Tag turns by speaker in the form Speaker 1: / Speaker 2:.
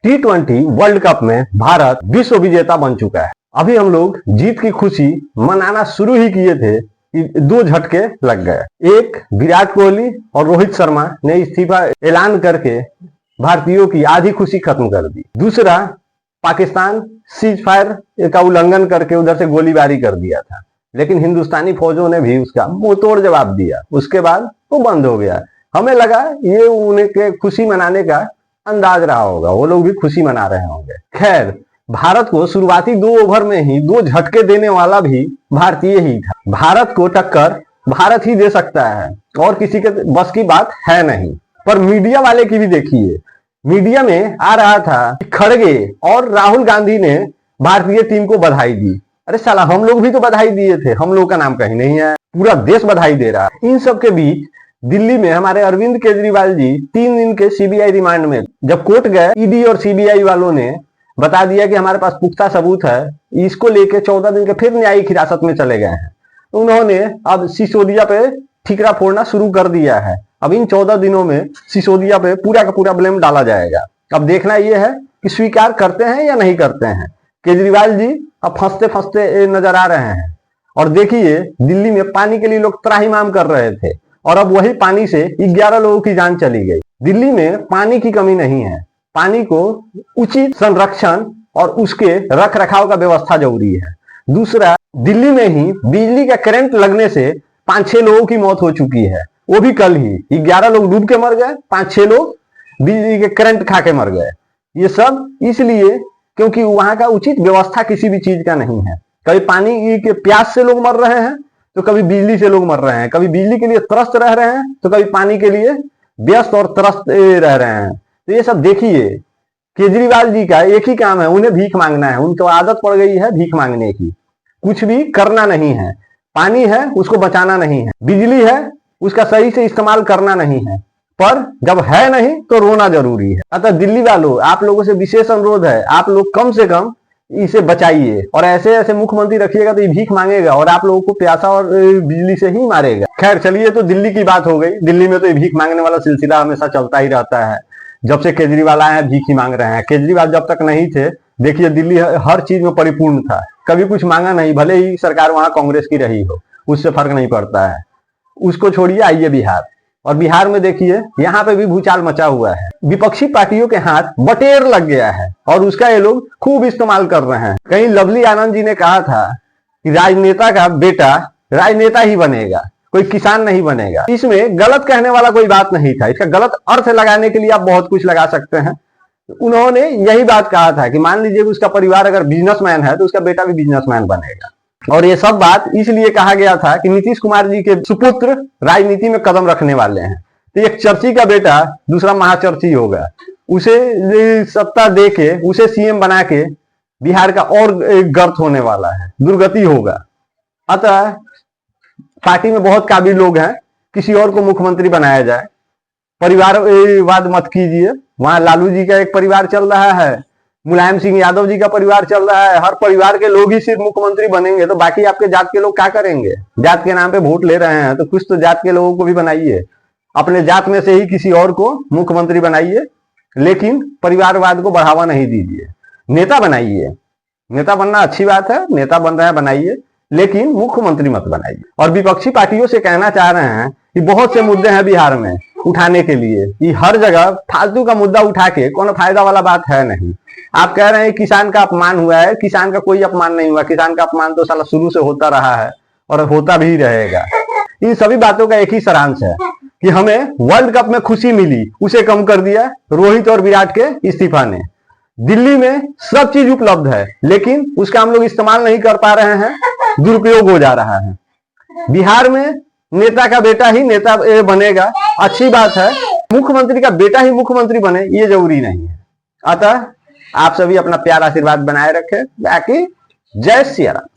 Speaker 1: T20 world cup में भारत विश्व विजेता बन चुका है। अभी हम लोग जीत की खुशी मनाना शुरू ही किए थे कि दो झटके लग गए। एक, विराट कोहली और रोहित शर्मा ने इस्तीफा ऐलान करके भारतीयों की आधी खुशी खत्म कर दी। दूसरा, पाकिस्तान सीज फायर का उल्लंघन करके उधर से गोलीबारी कर दिया था, लेकिन हिंदुस्तानी फौजों ने भी उसका मुंहतोड़ जवाब दिया। उसके बाद वो बंद हो गया। हमें लगा ये उन्हें खुशी मनाने का अंदाज रहा होगा, वो लोग भी खुशी मना रहे होंगे। खैर, भारत को शुरुआती 2 ओवर में ही 2 झटके देने वाला भी भारतीय ही था। भारत को टक्कर भारत ही दे सकता है और किसी के बस की बात है नहीं। पर मीडिया वाले की भी देखिए, मीडिया में आ रहा था कि खड़गे और राहुल गांधी ने भारतीय टीम को बधाई दी। अरे साला, हम लोग भी तो बधाई दिए थे, हम लोग का नाम कहीं नहीं है, पूरा देश बधाई दे रहा है। इन सब के बीच दिल्ली में हमारे अरविंद केजरीवाल जी 3 दिन के सीबीआई रिमांड में जब कोर्ट गए, ईडी और सीबीआई वालों ने बता दिया कि हमारे पास पुख्ता सबूत है, इसको लेके 14 दिन के फिर न्यायिक हिरासत में चले गए हैं। उन्होंने अब सिसोदिया पे ठीकरा फोड़ना शुरू कर दिया है। अब इन 14 दिनों में सिसोदिया पे पूरा का पूरा ब्लेम डाला जाएगा। अब देखना यह है कि स्वीकार करते हैं या नहीं करते हैं। केजरीवाल जी अब फंसते फंसते नजर आ रहे हैं। और देखिए, दिल्ली में पानी के लिए लोग त्राहिमाम कर रहे थे और अब वही पानी से 11 लोगों की जान चली गई। दिल्ली में पानी की कमी नहीं है, पानी को उचित संरक्षण और उसके रख रखाव का व्यवस्था जरूरी है। दूसरा, दिल्ली में ही बिजली का करंट लगने से 5-6 लोगों की मौत हो चुकी है, वो भी कल ही। 11 लोग डूब के मर गए, 5-6 लोग बिजली के करंट खा के मर गए। ये सब इसलिए क्योंकि वहां का उचित व्यवस्था किसी भी चीज का नहीं है। कभी पानी के प्यास से लोग मर रहे हैं तो कभी बिजली से लोग मर रहे हैं, कभी बिजली के लिए त्रस्त रह रहे हैं तो कभी पानी के लिए व्यस्त और त्रस्त रह रहे हैं। तो ये सब देखिए, केजरीवाल जी का एक ही काम है, उन्हें भीख मांगना है। उनको आदत पड़ गई है भीख मांगने की, कुछ भी करना नहीं है। पानी है, उसको बचाना नहीं है। बिजली है, उसका सही से इस्तेमाल करना नहीं है। पर जब है नहीं तो रोना जरूरी है। अतः दिल्ली वालों, आप लोगों से विशेष अनुरोध है, आप लोग कम से कम इसे बचाइए। और ऐसे ऐसे मुख्यमंत्री रखिएगा तो ये भीख मांगेगा और आप लोगों को प्यासा और बिजली से ही मारेगा। खैर चलिए, तो दिल्ली की बात हो गई। दिल्ली में तो ये भीख मांगने वाला सिलसिला हमेशा चलता ही रहता है। जब से केजरीवाल आए हैं भीख ही मांग रहे हैं। केजरीवाल जब तक नहीं थे, देखिए दिल्ली हर चीज में परिपूर्ण था, कभी कुछ मांगा नहीं, भले ही सरकार वहां कांग्रेस की रही हो, उससे फर्क नहीं पड़ता है। उसको छोड़िए, आइए बिहार। और बिहार में देखिए, यहाँ पे भी भूचाल मचा हुआ है। विपक्षी पार्टियों के हाथ बटेर लग गया है और उसका ये लोग खूब इस्तेमाल कर रहे हैं। कहीं लवली आनंद जी ने कहा था कि राजनेता का बेटा राजनेता ही बनेगा, कोई किसान नहीं बनेगा। इसमें गलत कहने वाला कोई बात नहीं था। इसका गलत अर्थ लगाने के लिए आप बहुत कुछ लगा सकते हैं। उन्होंने यही बात कहा था कि मान लीजिए उसका परिवार अगर बिजनेसमैन है तो उसका बेटा भी बिजनेसमैन बनेगा। और ये सब बात इसलिए कहा गया था कि नीतीश कुमार जी के सुपुत्र राजनीति में कदम रखने वाले हैं। तो एक चर्ची का बेटा दूसरा महाचर्ची होगा, उसे सत्ता दे के उसे सीएम बना के बिहार का और गर्त होने वाला है, दुर्गति होगा। अतः पार्टी में बहुत काबिल लोग हैं, किसी और को मुख्यमंत्री बनाया जाए। परिवारवाद मत कीजिए। वहां लालू जी का एक परिवार चल रहा है, मुलायम सिंह यादव जी का परिवार चल रहा है। हर परिवार के लोग ही सिर्फ मुख्यमंत्री बनेंगे तो बाकी आपके जात के लोग क्या करेंगे? जात के नाम पे वोट ले रहे हैं तो कुछ तो जात के लोगों को भी बनाइए, अपने जात में से ही किसी और को मुख्यमंत्री बनाइए, लेकिन परिवारवाद को बढ़ावा नहीं दीजिए। नेता बनाइए, नेता बनना अच्छी बात है, नेता बन रहे हैं बनाइए, लेकिन मुख्यमंत्री मत बनाइए। और विपक्षी पार्टियों से कहना चाह रहे हैं कि बहुत से मुद्दे हैं बिहार में उठाने के लिए, कि हर जगह फालतू का मुद्दा उठा के कोनो फायदा वाला बात है नहीं। आप कह रहे हैं किसान का अपमान हुआ है, किसान का कोई अपमान नहीं हुआ। किसान का अपमान तो साला शुरू से होता रहा है और होता भी रहेगा। इन सभी बातों का एक ही सारांश है कि हमें वर्ल्ड कप में खुशी मिली, उसे कम कर दिया रोहित और विराट के इस्तीफा ने। दिल्ली में सब चीज उपलब्ध है, लेकिन उसका हम लोग इस्तेमाल नहीं कर पा रहे हैं, दुरुपयोग हो जा रहा है। बिहार में नेता का बेटा ही नेता बनेगा, अच्छी बात है। मुख्यमंत्री का बेटा ही मुख्यमंत्री बने, ये जरूरी नहीं है। अतः आप सभी अपना प्यार आशीर्वाद बनाए रखें। बाकी जय सिया राम।